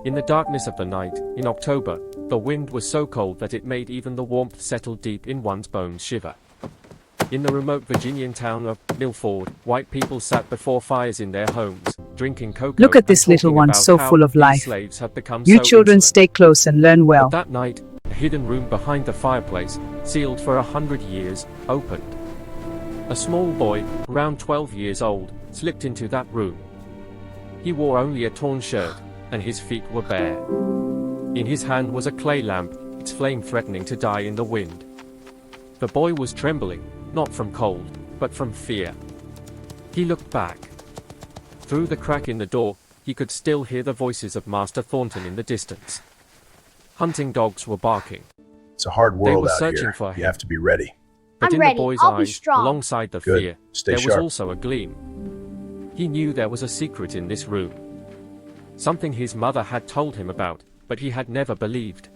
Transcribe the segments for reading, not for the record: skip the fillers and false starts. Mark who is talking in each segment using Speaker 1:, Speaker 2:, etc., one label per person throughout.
Speaker 1: In the darkness of the night, in October, the wind was so cold that it made even the warmth settle deep in one's bones shiver. In the remote Virginian town of Millford, white people sat before fires in their homes, drinking cocoa.
Speaker 2: Look at this little one, so full of life.
Speaker 1: Slaves have become
Speaker 2: You
Speaker 1: so
Speaker 2: children
Speaker 1: insolent.
Speaker 2: stay close and learn well.
Speaker 1: But that night, a hidden room behind the fireplace, sealed for 100 years, opened. A small boy, around 12 years old, slipped into that room. He wore only a torn shirt, and his feet were bare. In his hand was a clay lamp, its flame threatening to die in the wind. The boy was trembling, not from cold, but from fear. He looked back. Through the crack in the door, he could still hear the voices of Master Thornton in the distance. Hunting dogs were barking.
Speaker 3: It's a hard world
Speaker 1: were
Speaker 3: out
Speaker 1: searching
Speaker 3: here.
Speaker 1: for him.
Speaker 3: You have to be ready.
Speaker 1: But
Speaker 4: I'm
Speaker 1: in
Speaker 4: ready.
Speaker 1: the boy's
Speaker 4: I'll be
Speaker 1: eyes,
Speaker 4: strong.
Speaker 1: alongside the
Speaker 3: Good.
Speaker 1: fear,
Speaker 3: Stay
Speaker 1: there was
Speaker 3: sharp.
Speaker 1: also a gleam. He knew there was a secret in this room. Something his mother had told him about, but he had never believed.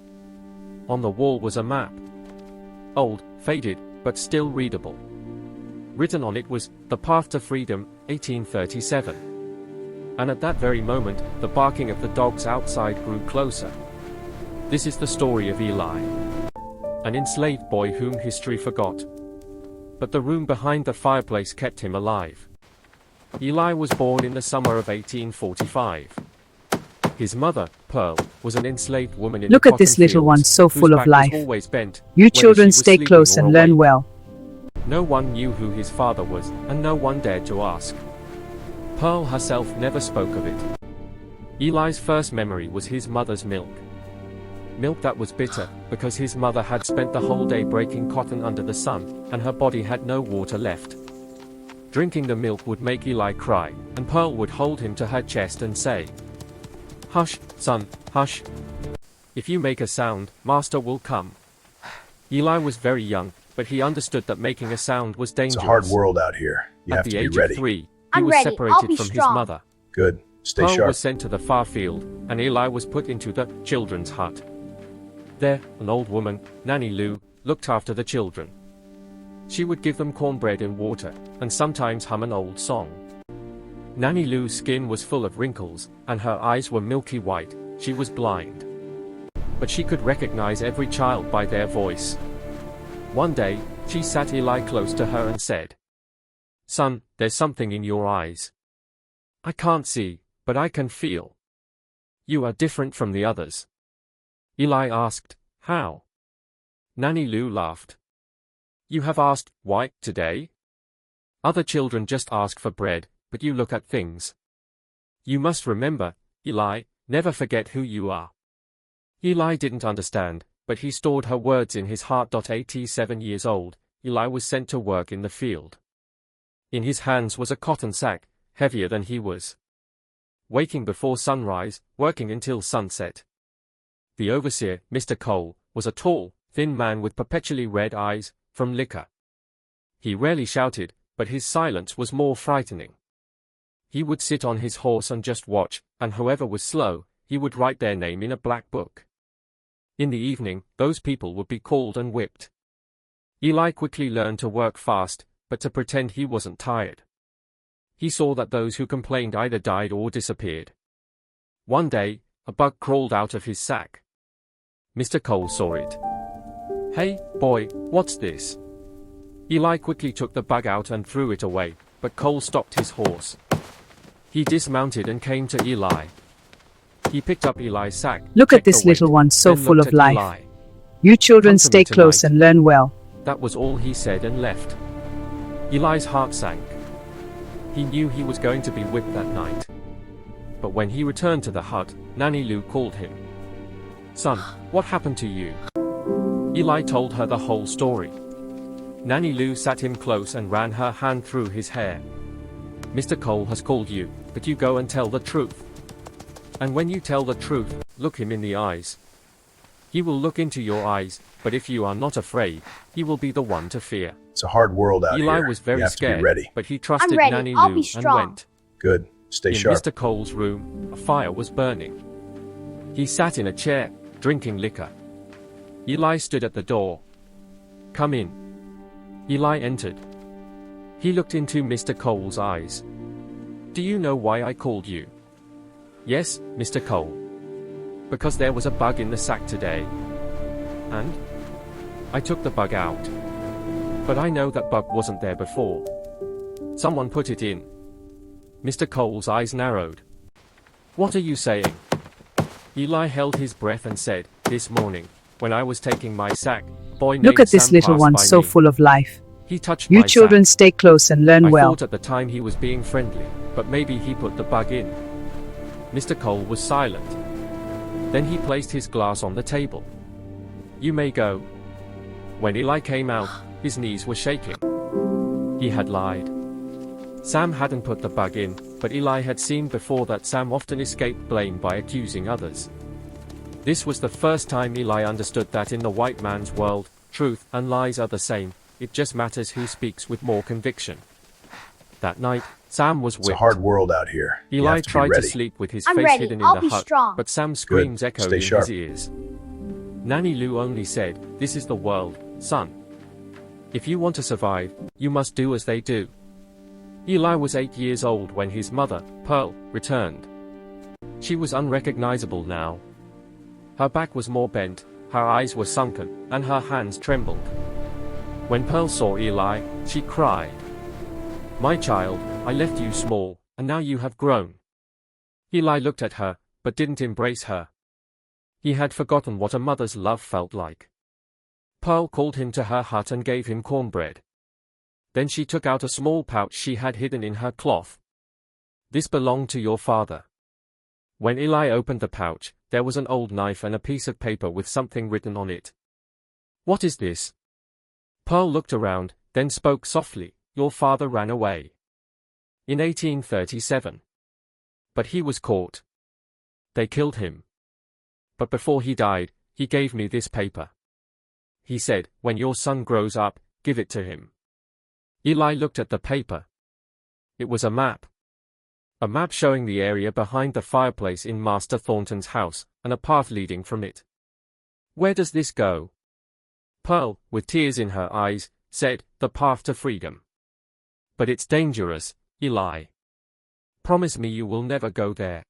Speaker 1: On the wall was a map. Old, faded, but still readable. Written on it was, "The Path to Freedom, 1837. And at that very moment, the barking of the dogs outside grew closer. This is the story of Eli. An enslaved boy whom history forgot. But the room behind the fireplace kept him alive. Eli was born in the summer of 1845. His mother, Pearl, was an enslaved woman in
Speaker 2: Look
Speaker 1: the
Speaker 2: at this
Speaker 1: cotton
Speaker 2: little one,
Speaker 1: fields,
Speaker 2: so
Speaker 1: whose
Speaker 2: full of
Speaker 1: back was
Speaker 2: life.
Speaker 1: always bent,
Speaker 2: You
Speaker 1: whether
Speaker 2: children
Speaker 1: she was
Speaker 2: stay
Speaker 1: sleeping
Speaker 2: close
Speaker 1: or
Speaker 2: and learn
Speaker 1: awake.
Speaker 2: well.
Speaker 1: No one knew who his father was, and no one dared to ask. Pearl herself never spoke of it. Eli's first memory was his mother's milk. Milk that was bitter, because his mother had spent the whole day breaking cotton under the sun, and her body had no water left. Drinking the milk would make Eli cry, and Pearl would hold him to her chest and say, "Hush, son, hush. If you make a sound, master will come." Eli was very young, but he understood that making a sound was
Speaker 3: It's
Speaker 1: dangerous.
Speaker 3: a hard world out here. You
Speaker 1: At
Speaker 3: have
Speaker 1: the
Speaker 3: to be
Speaker 1: age
Speaker 3: ready.
Speaker 1: of 3, he
Speaker 4: I'm
Speaker 1: was
Speaker 4: ready. I'll
Speaker 1: separated
Speaker 4: be
Speaker 1: from his
Speaker 4: strong.
Speaker 1: mother.
Speaker 3: Good. Stay
Speaker 1: Pearl
Speaker 3: sharp.
Speaker 1: was sent to the far field, and Eli was put into the children's hut. There, an old woman, Nanny Lou, looked after the children. She would give them cornbread and water, and sometimes hum an old song. Nanny Lou's skin was full of wrinkles, and her eyes were milky white. She was blind. But she could recognize every child by their voice. One day, she sat Eli close to her and said, "Son, there's something in your eyes. I can't see, but I can feel. You are different from the others." Eli asked, "How?" Nanny Lou laughed. "You have asked, why, today? Other children just ask for bread, but you look at things. You must remember, Eli, never forget who you are." Eli didn't understand, but he stored her words in his heart. 87 years old, Eli was sent to work in the field. In his hands was a cotton sack, heavier than he was. Waking before sunrise, working until sunset. The overseer, Mr. Cole, was a tall, thin man with perpetually red eyes, from liquor. He rarely shouted, but his silence was more frightening. He would sit on his horse and just watch, and whoever was slow, he would write their name in a black book. In the evening, those people would be called and whipped. Eli quickly learned to work fast, but to pretend he wasn't tired. He saw that those who complained either died or disappeared. One day, a bug crawled out of his sack. Mr. Cole saw it. "Hey, boy, what's this?" Eli quickly took the bug out and threw it away, but Cole stopped his horse. He dismounted and came to Eli. He picked up Eli's sack.
Speaker 2: Look at
Speaker 1: checked the
Speaker 2: this little
Speaker 1: weight,
Speaker 2: one, so
Speaker 1: then
Speaker 2: full
Speaker 1: looked
Speaker 2: of
Speaker 1: at
Speaker 2: life.
Speaker 1: Eli.
Speaker 2: You children
Speaker 1: "Come to me
Speaker 2: stay close
Speaker 1: tonight."
Speaker 2: and learn well.
Speaker 1: That was all he said and left. Eli's heart sank. He knew he was going to be whipped that night. But when he returned to the hut, Nanny Lou called him. "Son, what happened to you?" Eli told her the whole story. Nanny Lou sat him close and ran her hand through his hair. "Mr. Cole has called you, but you go and tell the truth. And when you tell the truth, look him in the eyes. He will look into your eyes, but if you are not afraid, he will be the one to fear."
Speaker 3: It's a hard world out
Speaker 1: Eli
Speaker 3: here.
Speaker 1: was very
Speaker 3: you have to
Speaker 1: scared,
Speaker 3: be ready.
Speaker 1: but he trusted
Speaker 4: I'm ready.
Speaker 1: Nanny
Speaker 4: I'll
Speaker 1: Lou
Speaker 4: be
Speaker 1: and
Speaker 4: strong.
Speaker 1: went.
Speaker 3: Good. Stay
Speaker 1: In
Speaker 3: sharp.
Speaker 1: Mr. Cole's room, a fire was burning. He sat in a chair, drinking liquor. Eli stood at the door. "Come in." Eli entered. He looked into Mr. Cole's eyes. "Do you know why I called you?" "Yes, Mr. Cole." because there was a bug in the sack today. And I took the bug out. But I know that bug wasn't there before. Someone put it in. Mr. Cole's eyes narrowed. What are you saying? Eli held his breath and said, this morning, when I was taking my sack, boy named
Speaker 2: Look at this
Speaker 1: Sam
Speaker 2: little
Speaker 1: passed
Speaker 2: one,
Speaker 1: by
Speaker 2: so
Speaker 1: me.
Speaker 2: full of life.
Speaker 1: He touched
Speaker 2: You
Speaker 1: my
Speaker 2: children
Speaker 1: sack.
Speaker 2: stay close and learn
Speaker 1: I
Speaker 2: well.
Speaker 1: thought at the time he was being friendly, but maybe he put the bug in. Mr. Cole was silent. Then he placed his glass on the table. You may go. When Eli came out, his knees were shaking. He had lied. Sam hadn't put the bug in, but Eli had seen before that Sam often escaped blame by accusing others. This was the first time Eli understood that in the white man's world, truth and lies are the same, it just matters who speaks with more conviction. That night, Sam was
Speaker 3: It's a
Speaker 1: whipped.
Speaker 3: hard world out here. You
Speaker 1: Eli
Speaker 3: have to be
Speaker 1: tried to
Speaker 3: ready.
Speaker 1: sleep with his
Speaker 4: I'm
Speaker 1: face
Speaker 4: ready.
Speaker 1: hidden in
Speaker 4: I'll
Speaker 1: the
Speaker 4: be
Speaker 1: hut,
Speaker 4: strong.
Speaker 1: but Sam's screams echoed
Speaker 3: Stay
Speaker 1: in
Speaker 3: sharp.
Speaker 1: his ears. Nanny Lou only said, this is the world, son. If you want to survive, you must do as they do. Eli was 8 years old when his mother, Pearl, returned. She was unrecognizable now. Her back was more bent, her eyes were sunken, and her hands trembled. When Pearl saw Eli, she cried. My child, I left you small, and now you have grown. Eli looked at her, but didn't embrace her. He had forgotten what a mother's love felt like. Pearl called him to her hut and gave him cornbread. Then she took out a small pouch she had hidden in her cloth. This belonged to your father. When Eli opened the pouch, there was an old knife and a piece of paper with something written on it. What is this? Pearl looked around, then spoke softly. Your father ran away. In 1837. But he was caught. They killed him. But before he died, he gave me this paper. He said, when your son grows up, give it to him. Eli looked at the paper. It was a map. A map showing the area behind the fireplace in Master Thornton's house, and a path leading from it. Where does this go? Pearl, with tears in her eyes, said, the path to freedom. But it's dangerous, Eli. Promise me you will never go there.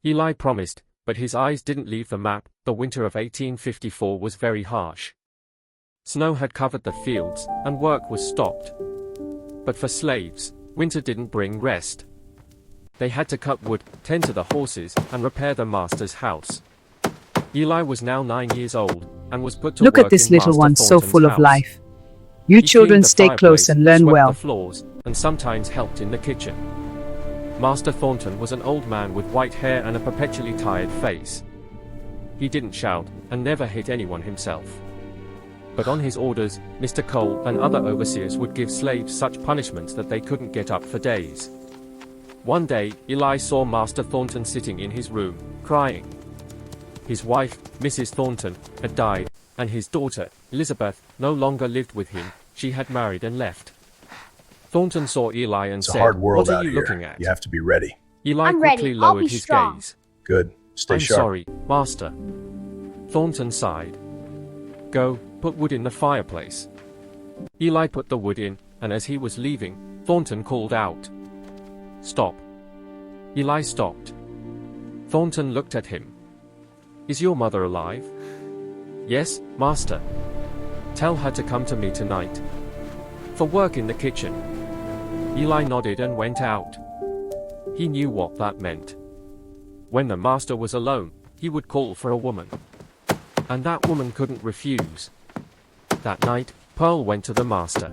Speaker 1: Eli promised, but his eyes didn't leave the map. The winter of 1854 was very harsh. Snow had covered the fields, and work was stopped. But for slaves, winter didn't bring rest. They had to cut wood, tend to the horses, and repair the master's house. Eli was now 9 years old, and was put to
Speaker 2: Look
Speaker 1: work
Speaker 2: at this
Speaker 1: in
Speaker 2: little
Speaker 1: Master
Speaker 2: one, so
Speaker 1: Thornton's
Speaker 2: full of
Speaker 1: house.
Speaker 2: life. You
Speaker 1: He
Speaker 2: children
Speaker 1: cleaned the
Speaker 2: stay close
Speaker 1: fireplace,
Speaker 2: and learn
Speaker 1: swept
Speaker 2: well.
Speaker 1: the floors, and sometimes helped in the kitchen. Master Thornton was an old man with white hair and a perpetually tired face. He didn't shout, and never hit anyone himself. But on his orders, Mr. Cole and other overseers would give slaves such punishments that they couldn't get up for days. One day, Eli saw Master Thornton sitting in his room, crying. His wife, Mrs. Thornton, had died, and his daughter, Elizabeth, no longer lived with him. She had married and left. Thornton saw Eli and
Speaker 3: It's a
Speaker 1: said,
Speaker 3: hard world
Speaker 1: what are
Speaker 3: out
Speaker 1: you
Speaker 3: here.
Speaker 1: looking at?
Speaker 3: You have to be ready.
Speaker 1: Eli
Speaker 4: I'm
Speaker 1: quickly
Speaker 4: ready. I'll
Speaker 1: lowered
Speaker 4: be
Speaker 1: his
Speaker 4: strong.
Speaker 1: gaze.
Speaker 3: Good. Stay
Speaker 1: I'm
Speaker 3: sharp.
Speaker 1: sorry, Master. Thornton sighed. Go, put wood in the fireplace. Eli put the wood in, and as he was leaving, Thornton called out. Stop. Eli stopped. Thornton looked at him. Is your mother alive? Yes, Master. Tell her to come to me tonight. For work in the kitchen. Eli nodded and went out. He knew what that meant. When the master was alone, he would call for a woman. And that woman couldn't refuse. That night, Pearl went to the master.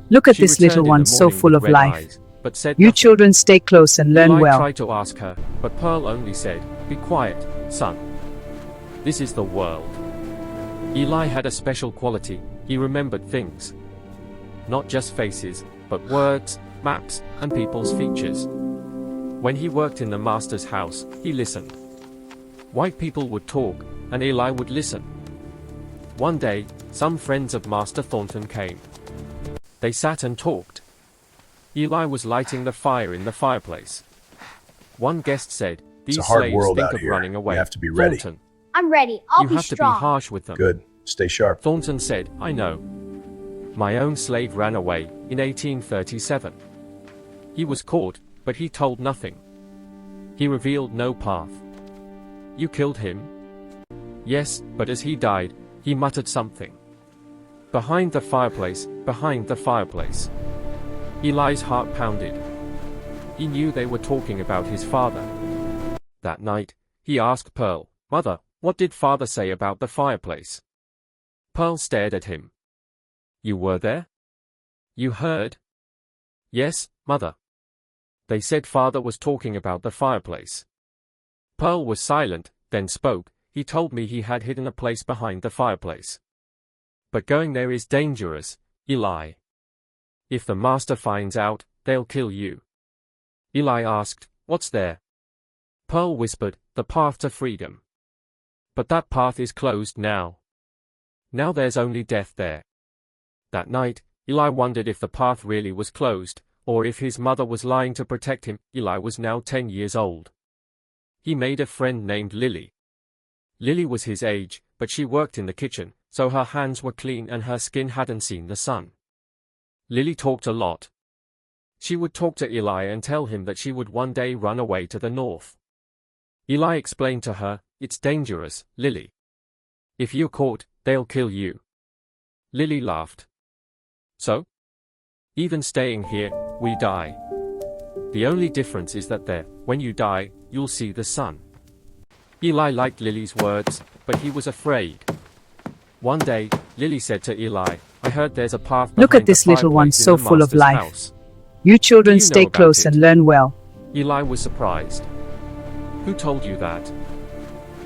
Speaker 2: Look at
Speaker 1: She
Speaker 2: this little
Speaker 1: returned in
Speaker 2: one,
Speaker 1: the
Speaker 2: so
Speaker 1: morning
Speaker 2: full
Speaker 1: with
Speaker 2: of
Speaker 1: red
Speaker 2: life.
Speaker 1: eyes, but said
Speaker 2: You
Speaker 1: nothing.
Speaker 2: children stay close and learn
Speaker 1: Eli
Speaker 2: well.
Speaker 1: tried to ask her, but Pearl only said, be quiet, son. This is the world. Eli had a special quality. He remembered things. Not just faces, but words, maps, and people's features. When he worked in the master's house, he listened. White people would talk, and Eli would listen. One day, some friends of Master Thornton came. They sat and talked. Eli was lighting the fire in the fireplace. One guest said,
Speaker 3: It's
Speaker 1: these
Speaker 3: a hard
Speaker 1: slaves
Speaker 3: world
Speaker 1: think
Speaker 3: out
Speaker 1: of
Speaker 3: here.
Speaker 1: running away.
Speaker 3: You have to be ready.
Speaker 1: Thornton,
Speaker 4: I'm ready. I'll
Speaker 1: you
Speaker 4: be
Speaker 1: have to be
Speaker 4: strong.
Speaker 1: harsh with them.
Speaker 3: Good. Stay sharp.
Speaker 1: Thornton said, I know. My own slave ran away in 1837. He was caught, but he told nothing. He revealed no path. You killed him? Yes, but as he died, he muttered something. Behind the fireplace, behind the fireplace. Eli's heart pounded. He knew they were talking about his father. That night, he asked Pearl, Mother, what did father say about the fireplace? Pearl stared at him. You were there? You heard? Yes, Mother. They said father was talking about the fireplace. Pearl was silent, then spoke. He told me he had hidden a place behind the fireplace. But going there is dangerous, Eli. If the master finds out, they'll kill you. Eli asked, What's there? Pearl whispered, The path to freedom. But that path is closed now. Now there's only death there. That night, Eli wondered if the path really was closed, or if his mother was lying to protect him. Eli was now 10 years old. He made a friend named Lily. Lily was his age, but she worked in the kitchen, so her hands were clean and her skin hadn't seen the sun. Lily talked a lot. She would talk to Eli and tell him that she would one day run away to the north. Eli explained to her, It's dangerous, Lily. If you're caught, they'll kill you. Lily laughed. So? Even staying here, we die. The only difference is that there, when you die, you'll see the sun. Eli liked Lily's words, but he was afraid. One day, Lily said to Eli, I heard there's a path behind
Speaker 2: Look at this little one,
Speaker 1: fireplace in
Speaker 2: so
Speaker 1: the
Speaker 2: full of
Speaker 1: master's
Speaker 2: life.
Speaker 1: house.
Speaker 2: You children
Speaker 1: Do you know
Speaker 2: stay
Speaker 1: about
Speaker 2: close
Speaker 1: it?
Speaker 2: and learn well.
Speaker 1: Eli was surprised. Who told you that?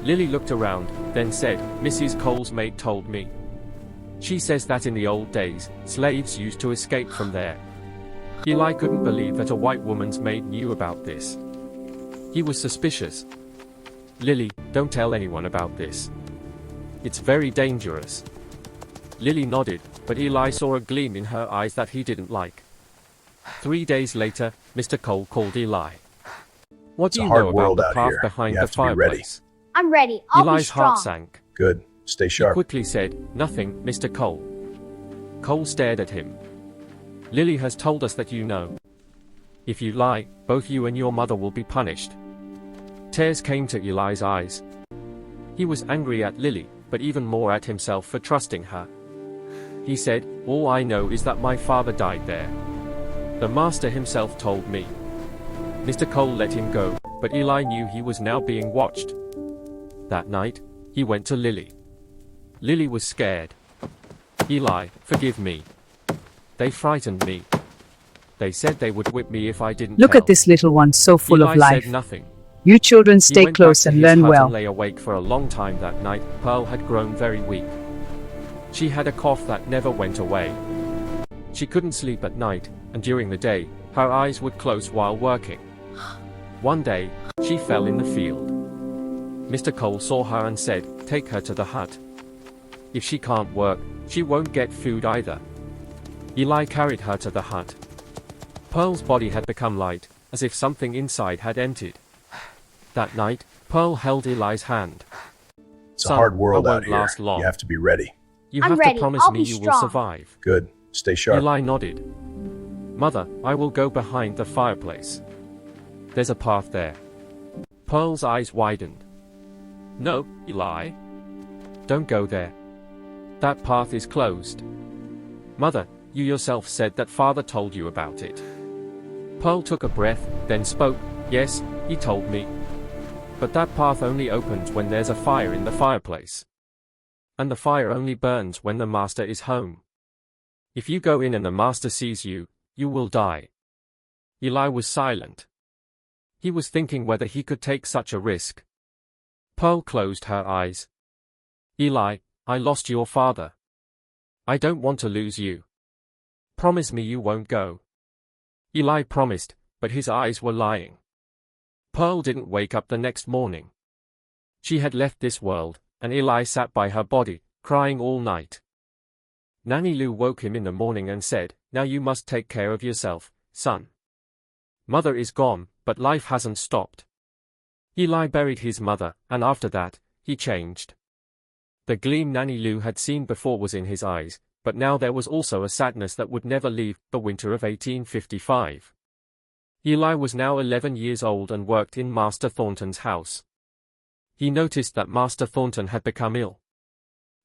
Speaker 1: Lily looked around, then said, Mrs. Cole's maid told me. She says that in the old days, slaves used to escape from there. Eli couldn't believe that a white woman's maid knew about this. He was suspicious. Lily, don't tell anyone about this. It's very dangerous. Lily nodded, but Eli saw a gleam in her eyes that he didn't like. 3 days later, Mr. Cole called Eli. What do you know about the path behind the fireplace?
Speaker 4: I'm ready. I'll be
Speaker 1: Eli's
Speaker 4: strong.
Speaker 1: heart sank.
Speaker 3: Good. Stay
Speaker 1: He
Speaker 3: sharp.
Speaker 1: quickly said, Nothing, Mr. Cole. Cole stared at him. Lily has told us that you know. If you lie, both you and your mother will be punished. Tears came to Eli's eyes. He was angry at Lily, but even more at himself for trusting her. He said, All I know is that my father died there. The master himself told me. Mr. Cole let him go, but Eli knew he was now being watched. That night, he went to Lily. Lily was scared. Eli, forgive me. They frightened me. They said they would whip me if I didn't
Speaker 2: Look
Speaker 1: tell.
Speaker 2: at this little one, so full
Speaker 1: Eli
Speaker 2: of life.
Speaker 1: said nothing.
Speaker 2: You children
Speaker 1: He
Speaker 2: stay
Speaker 1: went
Speaker 2: close
Speaker 1: back to
Speaker 2: and
Speaker 1: his
Speaker 2: learn
Speaker 1: hut
Speaker 2: well.
Speaker 1: and lay awake for a long time that night. Pearl had grown very weak. She had a cough that never went away. She couldn't sleep at night, and during the day, her eyes would close while working. One day, she fell in the field. Mr. Cole saw her and said, Take her to the hut. If she can't work, she won't get food either. Eli carried her to the hut. Pearl's body had become light, as if something inside had emptied. That night, Pearl held Eli's hand.
Speaker 3: It's a
Speaker 1: Son,
Speaker 3: hard world
Speaker 1: I
Speaker 3: out
Speaker 1: won't
Speaker 3: here.
Speaker 1: last long.
Speaker 3: You have to be ready.
Speaker 1: You
Speaker 4: I'm
Speaker 1: have
Speaker 4: ready.
Speaker 1: to promise
Speaker 4: I'll
Speaker 1: me
Speaker 4: be
Speaker 1: you will
Speaker 4: strong.
Speaker 1: survive.
Speaker 3: Good. Stay sharp.
Speaker 1: Eli nodded. Mother, I will go behind the fireplace. There's a path there. Pearl's eyes widened. No, Eli. Don't go there. That path is closed. Mother, you yourself said that father told you about it. Pearl took a breath, then spoke. Yes, he told me. But that path only opens when there's a fire in the fireplace. And the fire only burns when the master is home. If you go in and the master sees you, you will die. Eli was silent. He was thinking whether he could take such a risk. Pearl closed her eyes. Eli, I lost your father. I don't want to lose you. Promise me you won't go. Eli promised, but his eyes were lying. Pearl didn't wake up the next morning. She had left this world, and Eli sat by her body, crying all night. Nanny Lou woke him in the morning and said, Now you must take care of yourself, son. Mother is gone, but life hasn't stopped. Eli buried his mother, and after that, he changed. The gleam Nanny Lou had seen before was in his eyes, but now there was also a sadness that would never leave. The winter of 1855. Eli was now 11 years old and worked in Master Thornton's house. He noticed that Master Thornton had become ill.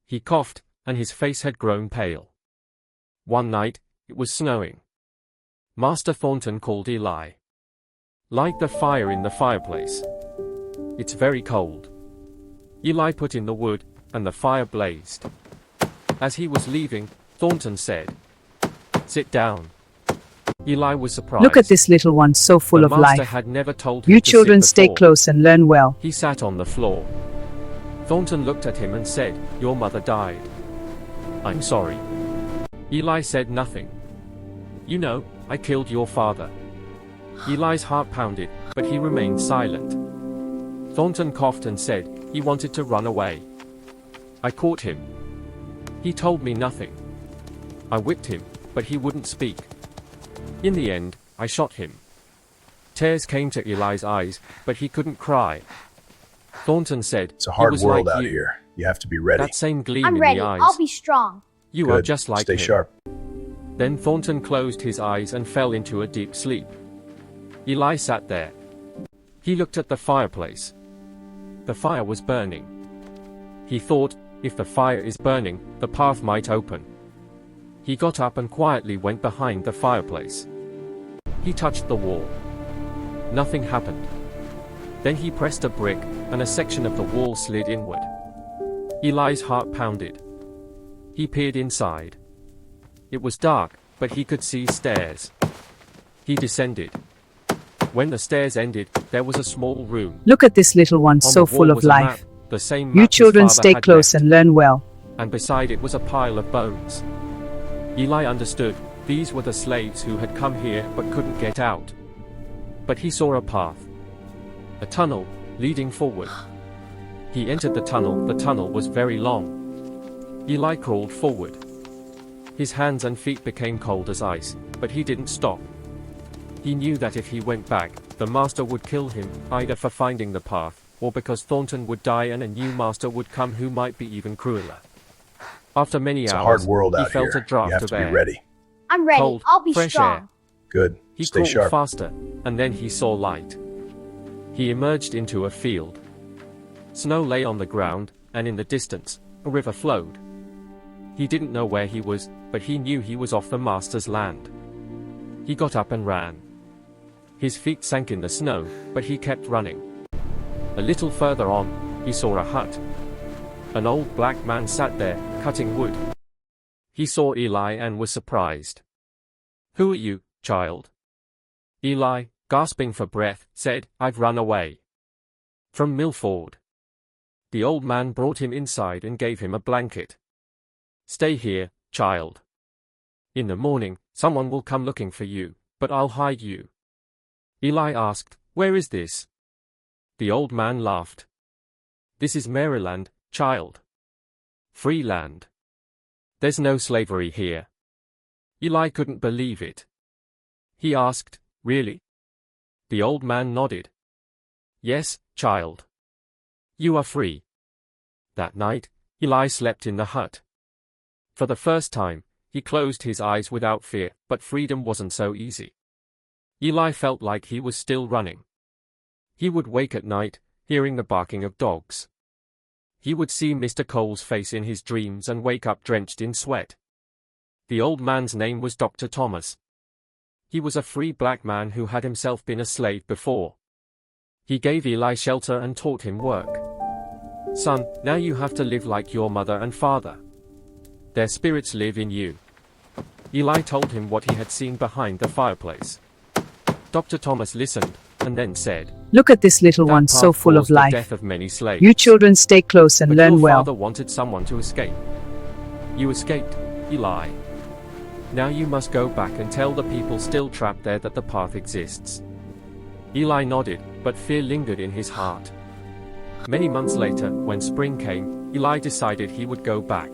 Speaker 1: He coughed, and his face had grown pale. One night, it was snowing. Master Thornton called Eli. "Light the fire in the fireplace. It's very cold." Eli put in the wood, and the fire blazed. As he was leaving, Thornton said, "Sit down." Eli was surprised.
Speaker 2: Look at this little one, so full
Speaker 1: The
Speaker 2: of
Speaker 1: master
Speaker 2: life.
Speaker 1: had never told him
Speaker 2: You
Speaker 1: to
Speaker 2: children
Speaker 1: sit
Speaker 2: stay
Speaker 1: before.
Speaker 2: close and learn well.
Speaker 1: He sat on the floor. Thornton looked at him and said, "Your mother died." "I'm sorry." Eli said nothing. "You know, I killed your father." Eli's heart pounded, but he remained silent. Thornton coughed and said he wanted to run away. "I caught him. He told me nothing. I whipped him, but he wouldn't speak. In the end, I shot him." Tears came to Eli's eyes, but he couldn't cry. Thornton said,
Speaker 3: It's a
Speaker 1: "He
Speaker 3: hard
Speaker 1: was
Speaker 3: world
Speaker 1: like
Speaker 3: out
Speaker 1: you."
Speaker 3: here. You have to be ready.
Speaker 1: That same gleam
Speaker 4: I'm
Speaker 1: in
Speaker 4: ready.
Speaker 1: the eyes.
Speaker 4: I'll be strong.
Speaker 1: You are
Speaker 3: Good.
Speaker 1: just like
Speaker 3: Stay
Speaker 1: him.
Speaker 3: sharp.
Speaker 1: Then Thornton closed his eyes and fell into a deep sleep. Eli sat there. He looked at the fireplace. The fire was burning. He thought, if the fire is burning, the path might open. He got up and quietly went behind the fireplace. He touched the wall. Nothing happened. Then he pressed a brick, and a section of the wall slid inward. Eli's heart pounded. He peered inside. It was dark, but he could see stairs. He descended. When the stairs ended, there was a small room.
Speaker 2: Look at this little one,
Speaker 1: On
Speaker 2: so
Speaker 1: the wall
Speaker 2: full of
Speaker 1: was a map,
Speaker 2: life.
Speaker 1: the same
Speaker 2: You
Speaker 1: map his
Speaker 2: children
Speaker 1: father
Speaker 2: stay
Speaker 1: had
Speaker 2: close
Speaker 1: left,
Speaker 2: and learn well.
Speaker 1: and beside it was a pile of bones. Eli understood these were the slaves who had come here but couldn't get out. But he saw a path. A tunnel, leading forward. He entered the tunnel. The tunnel was very long. Eli crawled forward. His hands and feet became cold as ice, but he didn't stop. He knew that if he went back, the master would kill him, either for finding the path, or because Thornton would die and a new master would come who might be even crueler. After many
Speaker 3: It's a
Speaker 1: hours,
Speaker 3: hard world
Speaker 1: he
Speaker 3: out
Speaker 1: felt
Speaker 3: here.
Speaker 1: a draft
Speaker 3: You have
Speaker 1: of
Speaker 3: to be
Speaker 1: air.
Speaker 3: ready.
Speaker 4: I'm ready.
Speaker 1: Cold,
Speaker 4: I'll be
Speaker 1: fresh
Speaker 4: strong.
Speaker 1: air.
Speaker 3: Good.
Speaker 1: He
Speaker 3: Stay
Speaker 1: crawled
Speaker 3: sharp.
Speaker 1: faster, and then he saw light. He emerged into a field. Snow lay on the ground, and in the distance, a river flowed. He didn't know where he was, but he knew he was off the master's land. He got up and ran. His feet sank in the snow, but he kept running. A little further on, he saw a hut. An old black man sat there, cutting wood. He saw Eli and was surprised. "Who are you, child?" Eli, gasping for breath, said, "I've run away. From Millford." The old man brought him inside and gave him a blanket. "Stay here, child. In the morning, someone will come looking for you, but I'll hide you." Eli asked, "Where is this?" The old man laughed. "This is Maryland, child. Free land. There's no slavery here." Eli couldn't believe it. He asked, "Really?" The old man nodded. "Yes, child. You are free." That night, Eli slept in the hut. For the first time, he closed his eyes without fear, but freedom wasn't so easy. Eli felt like he was still running. He would wake at night, hearing the barking of dogs. He would see Mr. Cole's face in his dreams and wake up drenched in sweat. The old man's name was Dr. Thomas. He was a free black man who had himself been a slave before. He gave Eli shelter and taught him work. "Son, now you have to live like your mother and father. Their spirits live in you." Eli told him what he had seen behind the fireplace. Dr. Thomas listened, and then said,
Speaker 2: Look at this little
Speaker 1: "That
Speaker 2: one, so
Speaker 1: path
Speaker 2: full of
Speaker 1: caused the
Speaker 2: life.
Speaker 1: death of many slaves.
Speaker 2: You children stay close and
Speaker 1: But
Speaker 2: learn
Speaker 1: your
Speaker 2: well.
Speaker 1: father wanted someone to escape. You escaped, Eli. Now you must go back and tell the people still trapped there that the path exists." Eli nodded, but fear lingered in his heart. Many months later, when spring came, Eli decided he would go back.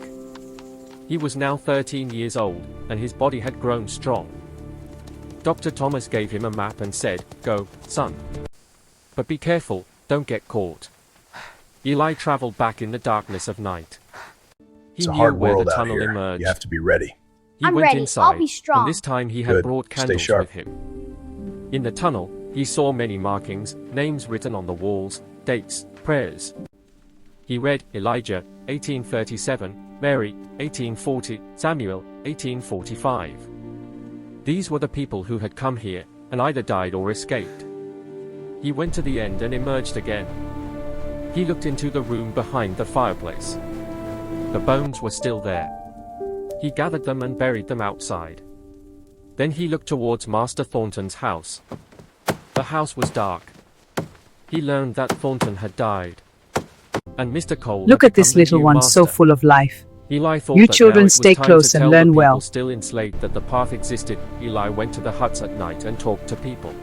Speaker 1: He was now 13 years old, and his body had grown strong. Dr. Thomas gave him a map and said, "Go, son. But be careful, don't get caught." Eli traveled back in the darkness of night. He
Speaker 3: It's a
Speaker 1: knew
Speaker 3: hard
Speaker 1: where
Speaker 3: world
Speaker 1: the
Speaker 3: out
Speaker 1: tunnel
Speaker 3: here.
Speaker 1: emerged.
Speaker 3: You have to be ready.
Speaker 1: He
Speaker 4: I'm
Speaker 1: went
Speaker 4: ready. I'll
Speaker 1: inside,
Speaker 4: be strong.
Speaker 1: and this time he had
Speaker 3: Good.
Speaker 1: brought
Speaker 3: Stay
Speaker 1: candles
Speaker 3: sharp.
Speaker 1: with him. In the tunnel, he saw many markings, names written on the walls, dates, prayers. He read Elijah, 1837, Mary, 1840, Samuel, 1845. These were the people who had come here, and either died or escaped. He went to the end and emerged again. He looked into the room behind the fireplace. The bones were still there. He gathered them and buried them outside. Then he looked towards Master Thornton's house. The house was dark. He learned that Thornton had died. And Mr. Cole
Speaker 2: Look
Speaker 1: had
Speaker 2: at this
Speaker 1: become the
Speaker 2: little
Speaker 1: new
Speaker 2: one, so
Speaker 1: master.
Speaker 2: full of life.
Speaker 1: Eli thought
Speaker 2: You
Speaker 1: that
Speaker 2: children
Speaker 1: now it was
Speaker 2: stay
Speaker 1: time
Speaker 2: close
Speaker 1: to
Speaker 2: and
Speaker 1: tell
Speaker 2: learn
Speaker 1: the people
Speaker 2: well.
Speaker 1: still enslaved that the path existed. Eli went to the huts at night and talked to people.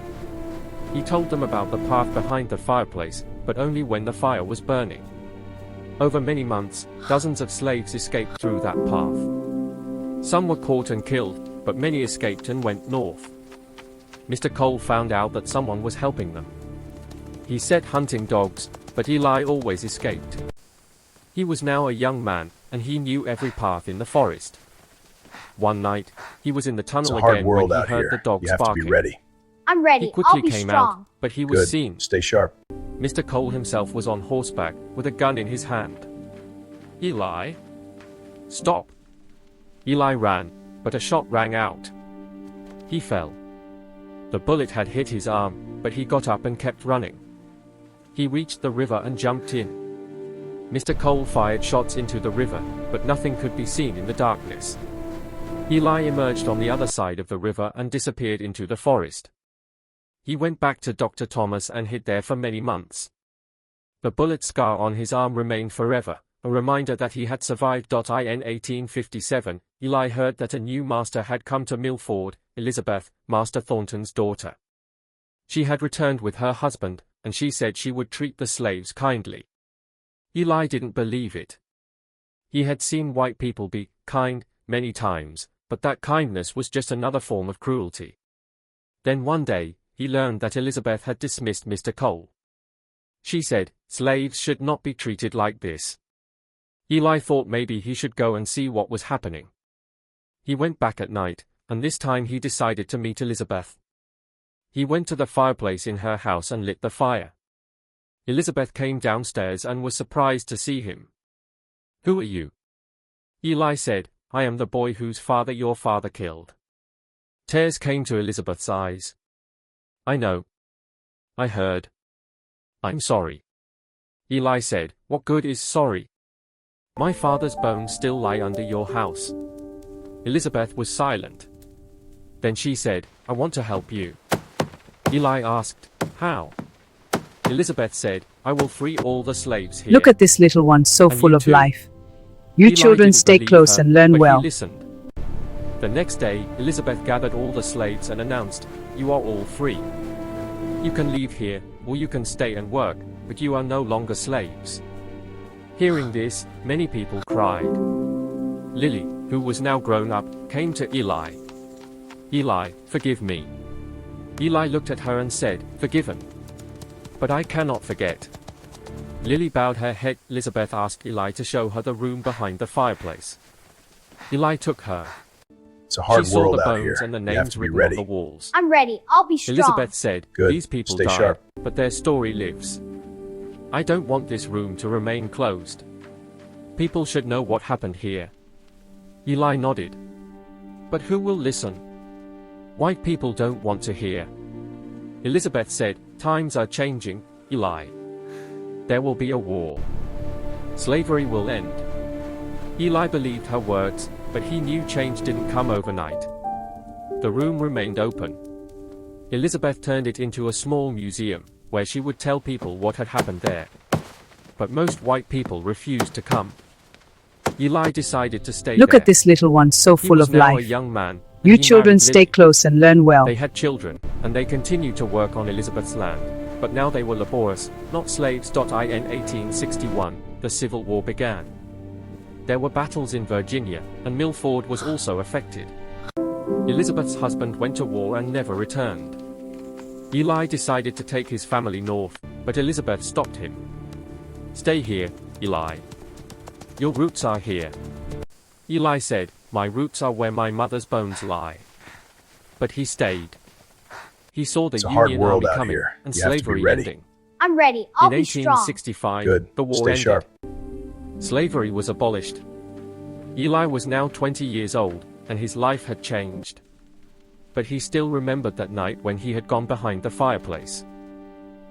Speaker 1: He told them about the path behind the fireplace, but only when the fire was burning. Over many months, dozens of slaves escaped through that path. Some were caught and killed, but many escaped and went north. Mr. Cole found out that someone was helping them. He set hunting dogs, but Eli always escaped. He was now a young man, and he knew every path in the forest. One night, he was in the
Speaker 3: It's
Speaker 1: tunnel
Speaker 3: a hard
Speaker 1: again
Speaker 3: world
Speaker 1: when he
Speaker 3: out
Speaker 1: heard
Speaker 3: here.
Speaker 1: the dogs
Speaker 3: You have to
Speaker 1: barking.
Speaker 3: be ready.
Speaker 4: I'm ready.
Speaker 1: He quickly
Speaker 4: I'll be
Speaker 1: came
Speaker 4: strong.
Speaker 1: out, but he was
Speaker 3: Good.
Speaker 1: seen.
Speaker 3: Stay sharp.
Speaker 1: Mr. Cole himself was on horseback, with a gun in his hand. Eli? Stop! Eli ran, but a shot rang out. He fell. The bullet had hit his arm, but he got up and kept running. He reached the river and jumped in. Mr. Cole fired shots into the river, but nothing could be seen in the darkness. Eli emerged on the other side of the river and disappeared into the forest. He went back to Dr. Thomas and hid there for many months. The bullet scar on his arm remained forever, a reminder that he had survived. In 1857, Eli heard that a new master had come to Millford, Elizabeth, Master Thornton's daughter. She had returned with her husband, and she said she would treat the slaves kindly. Eli didn't believe it. He had seen white people be kind many times, but that kindness was just another form of cruelty. Then one day, he learned that Elizabeth had dismissed Mr. Cole. She said, slaves should not be treated like this. Eli thought maybe he should go and see what was happening. He went back at night, and this time he decided to meet Elizabeth. He went to the fireplace in her house and lit the fire. Elizabeth came downstairs and was surprised to see him. "Who are you?" Eli said, "I am the boy whose father your father killed." Tears came to Elizabeth's eyes. "I know. I heard. I'm sorry." Eli said, "What good is sorry? My father's bones still lie under your house." Elizabeth was silent. Then she said, "I want to help you." Eli asked, "How?" Elizabeth said, "I will free all the slaves here."
Speaker 2: Look at this little one, so
Speaker 1: And
Speaker 2: full
Speaker 1: you
Speaker 2: of
Speaker 1: too.
Speaker 2: life. You
Speaker 1: Eli
Speaker 2: children
Speaker 1: didn't
Speaker 2: stay
Speaker 1: believe
Speaker 2: close
Speaker 1: her,
Speaker 2: and learn
Speaker 1: but
Speaker 2: well.
Speaker 1: He listened. The next day, Elizabeth gathered all the slaves and announced, "You are all free. You can leave here, or you can stay and work, but you are no longer slaves." Hearing this, many people cried. Lily, who was now grown up, came to Eli. "Eli, forgive me." Eli looked at her and said, "Forgiven. But I cannot forget." Lily bowed her head. Elizabeth asked Eli to show her the room behind the fireplace. Eli took her.
Speaker 3: It's a hard
Speaker 1: She saw
Speaker 3: world
Speaker 1: the
Speaker 3: out
Speaker 1: bones
Speaker 3: here.
Speaker 1: and the
Speaker 3: You have
Speaker 1: names
Speaker 3: to be
Speaker 1: written on
Speaker 3: ready.
Speaker 1: the walls.
Speaker 4: I'm ready. I'll be strong.
Speaker 1: Elizabeth said,
Speaker 3: Good.
Speaker 1: "These people
Speaker 3: Stay
Speaker 1: died,
Speaker 3: sharp.
Speaker 1: but their story lives. I don't want this room to remain closed. People should know what happened here." Eli nodded. "But who will listen? White people don't want to hear." Elizabeth said, "Times are changing, Eli. There will be a war. Slavery will end." Eli believed her words, but he knew change didn't come overnight. The room remained open. Elizabeth turned it into a small museum, where she would tell people what had happened there. But most white people refused to come. Eli decided to stay
Speaker 2: Look
Speaker 1: there.
Speaker 2: at this little one, so
Speaker 1: He
Speaker 2: full
Speaker 1: was
Speaker 2: of
Speaker 1: now a
Speaker 2: life.
Speaker 1: young man. and
Speaker 2: You
Speaker 1: he
Speaker 2: children
Speaker 1: married
Speaker 2: stay
Speaker 1: Lily.
Speaker 2: close and learn well.
Speaker 1: They had children, and they continued to work on Elizabeth's land, but now they were laborers, not slaves. In 1861, the Civil War began. There were battles in Virginia, and Millford was also affected. Elizabeth's husband went to war and never returned. Eli decided to take his family north, but Elizabeth stopped him. "Stay here, Eli. Your roots are here." Eli said, "My roots are where my mother's bones lie." But he stayed. He saw the
Speaker 3: It's a hard
Speaker 1: Union
Speaker 3: world
Speaker 1: Army
Speaker 3: out
Speaker 1: coming,
Speaker 3: here.
Speaker 1: and
Speaker 3: You have to be
Speaker 1: slavery
Speaker 3: ready.
Speaker 1: ending.
Speaker 4: I'm ready. I'll
Speaker 1: In
Speaker 4: be strong.
Speaker 1: 1865,
Speaker 3: Good.
Speaker 1: the war
Speaker 3: Stay
Speaker 1: ended.
Speaker 3: sharp.
Speaker 1: Slavery was abolished. Eli was now 20 years old, and his life had changed. But he still remembered that night when he had gone behind the fireplace.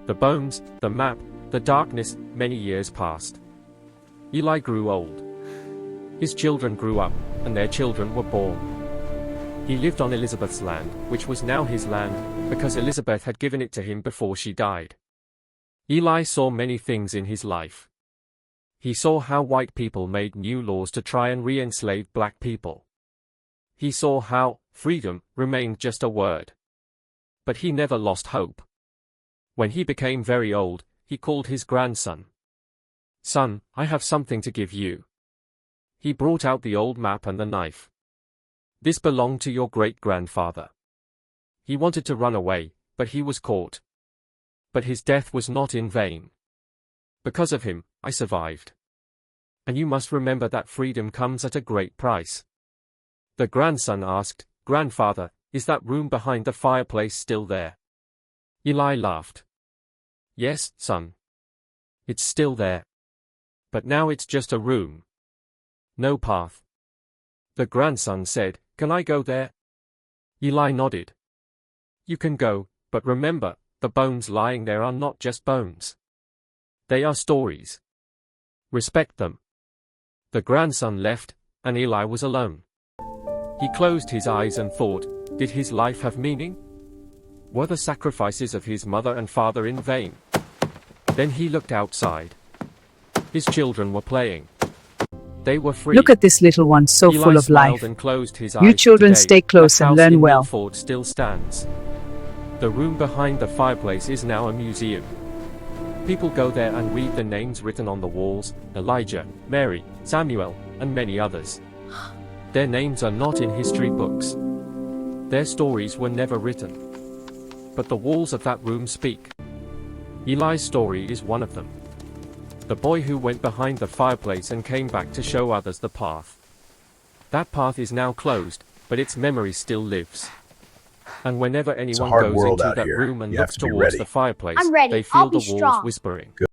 Speaker 1: The bones, the map, the darkness. Many years passed. Eli grew old. His children grew up, and their children were born. He lived on Elizabeth's land, which was now his land, because Elizabeth had given it to him before she died. Eli saw many things in his life. He saw how white people made new laws to try and re-enslave black people. He saw how freedom remained just a word. But he never lost hope. When he became very old, he called his grandson. "Son, I have something to give you." He brought out the old map and the knife. "This belonged to your great-grandfather. He wanted to run away, but he was caught. But his death was not in vain. Because of him, I survived. And you must remember that freedom comes at a great price." The grandson asked, "Grandfather, is that room behind the fireplace still there?" Eli laughed. "Yes, son. It's still there. But now it's just a room. No path." The grandson said, "Can I go there?" Eli nodded. "You can go, but remember, the bones lying there are not just bones. They are stories. Respect them." The grandson left, and Eli was alone. He closed his eyes and thought, did his life have meaning? Were the sacrifices of his mother and father in vain? Then he looked outside. His children were playing. They were free.
Speaker 2: Look at this little one, so
Speaker 1: Eli
Speaker 2: full of
Speaker 1: smiled
Speaker 2: life.
Speaker 1: and closed his
Speaker 2: You
Speaker 1: eyes.
Speaker 2: children
Speaker 1: Today,
Speaker 2: stay close
Speaker 1: that
Speaker 2: and
Speaker 1: house
Speaker 2: learn
Speaker 1: in
Speaker 2: well.
Speaker 1: Millford still stands. The room behind the fireplace is now a museum. People go there and read the names written on the walls: Elijah, Mary, Samuel, and many others. Their names are not in history books. Their stories were never written. But the walls of that room speak. Eli's story is one of them. The boy who went behind the fireplace and came back to show others the path. That path is now closed, but its memory still lives. And whenever anyone
Speaker 3: hard
Speaker 1: goes
Speaker 3: world
Speaker 1: into
Speaker 3: out
Speaker 1: that
Speaker 3: here.
Speaker 1: room and
Speaker 3: You have
Speaker 1: looks
Speaker 3: to be
Speaker 1: towards
Speaker 3: ready.
Speaker 1: the fireplace,
Speaker 4: I'm ready.
Speaker 1: they feel
Speaker 4: I'll
Speaker 1: the
Speaker 4: be
Speaker 1: walls
Speaker 4: strong.
Speaker 1: whispering.
Speaker 3: Good.